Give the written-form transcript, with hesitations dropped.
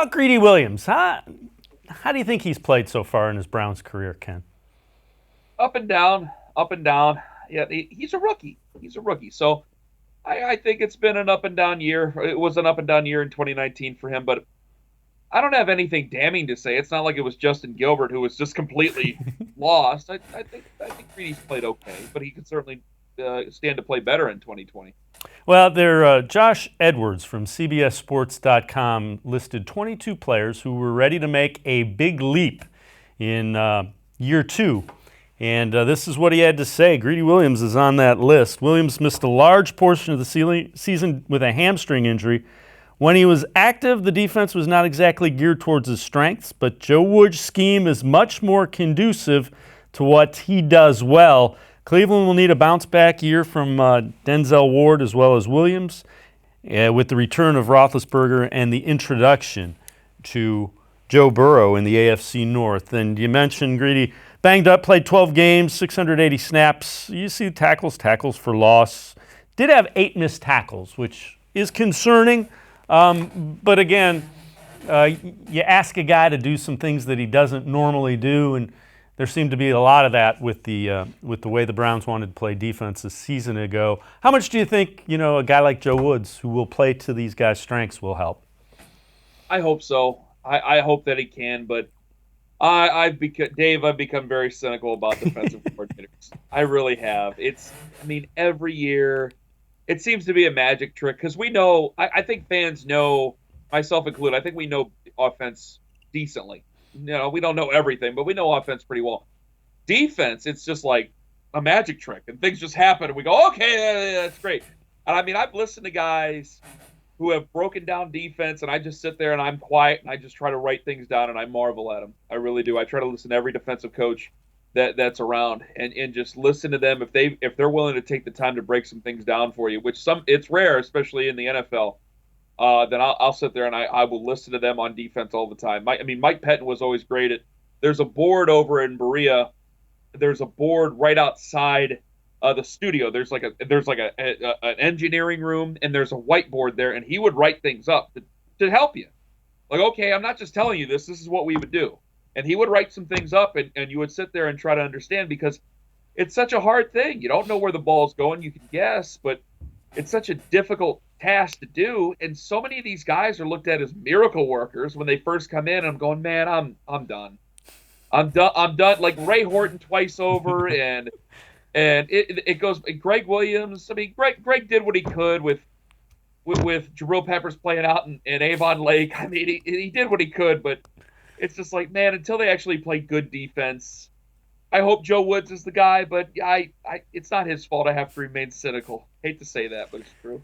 talk Greedy Williams. How do you think he's played so far in his Browns career, Ken? Up and down, up and down. Yeah, he's a rookie. He's a rookie. So I think it's been an up and down year. It was an up and down year in 2019 for him, but I don't have anything damning to say. It's not like it was Justin Gilbert who was just completely lost. I think Greedy's played okay, but he could certainly stand to play better in 2020. Well, Josh Edwards from CBSSports.com listed 22 players who were ready to make a big leap in year two. And this is what he had to say. Greedy Williams is on that list. Williams missed a large portion of the season with a hamstring injury. When he was active, the defense was not exactly geared towards his strengths, but Joe Wood's scheme is much more conducive to what he does well. Cleveland will need a bounce-back year from Denzel Ward as well as Williams with the return of Roethlisberger and the introduction to Joe Burrow in the AFC North. And you mentioned Greedy banged up, played 12 games, 680 snaps. You see tackles for loss. Did have 8 missed tackles, which is concerning. But again, you ask a guy to do some things that he doesn't normally do, and there seemed to be a lot of that with the way the Browns wanted to play defense a season ago. How much do you think a guy like Joe Woods, who will play to these guys' strengths, will help? I hope so. I hope that he can, but I've become very cynical about defensive coordinators. I really have. Every year it seems to be a magic trick because we know. I think fans know, myself included. I think we know offense decently. We don't know everything, but we know offense pretty well. Defense, it's just like a magic trick, and things just happen, and we go, okay, that's great. And I've listened to guys who have broken down defense, and I just sit there and I'm quiet and I just try to write things down and I marvel at them. I really do. I try to listen to every defensive coach that's around and just listen to them if they're willing to take the time to break some things down for you, which it's rare, especially in the NFL. Then I'll sit there and I will listen to them on defense all the time. Mike Pettin was always great there's a board over in Berea. There's a board right outside the studio. There's like an engineering room, and there's a whiteboard there, and he would write things up to help you. Like, okay, I'm not just telling you this is what we would do. And he would write some things up, and you would sit there and try to understand, because it's such a hard thing. You don't know where the ball's going. You can guess, but it's such a difficult task to do. And so many of these guys are looked at as miracle workers when they first come in. I'm going, man, I'm done. I'm done. Like Ray Horton twice over, and it goes. Greg Williams. Greg did what he could with Jabril Peppers playing out in Avon Lake. He did what he could, but it's just like, man, until they actually play good defense. I hope Joe Woods is the guy, but it's not his fault. I have to remain cynical. Hate to say that, but it's true.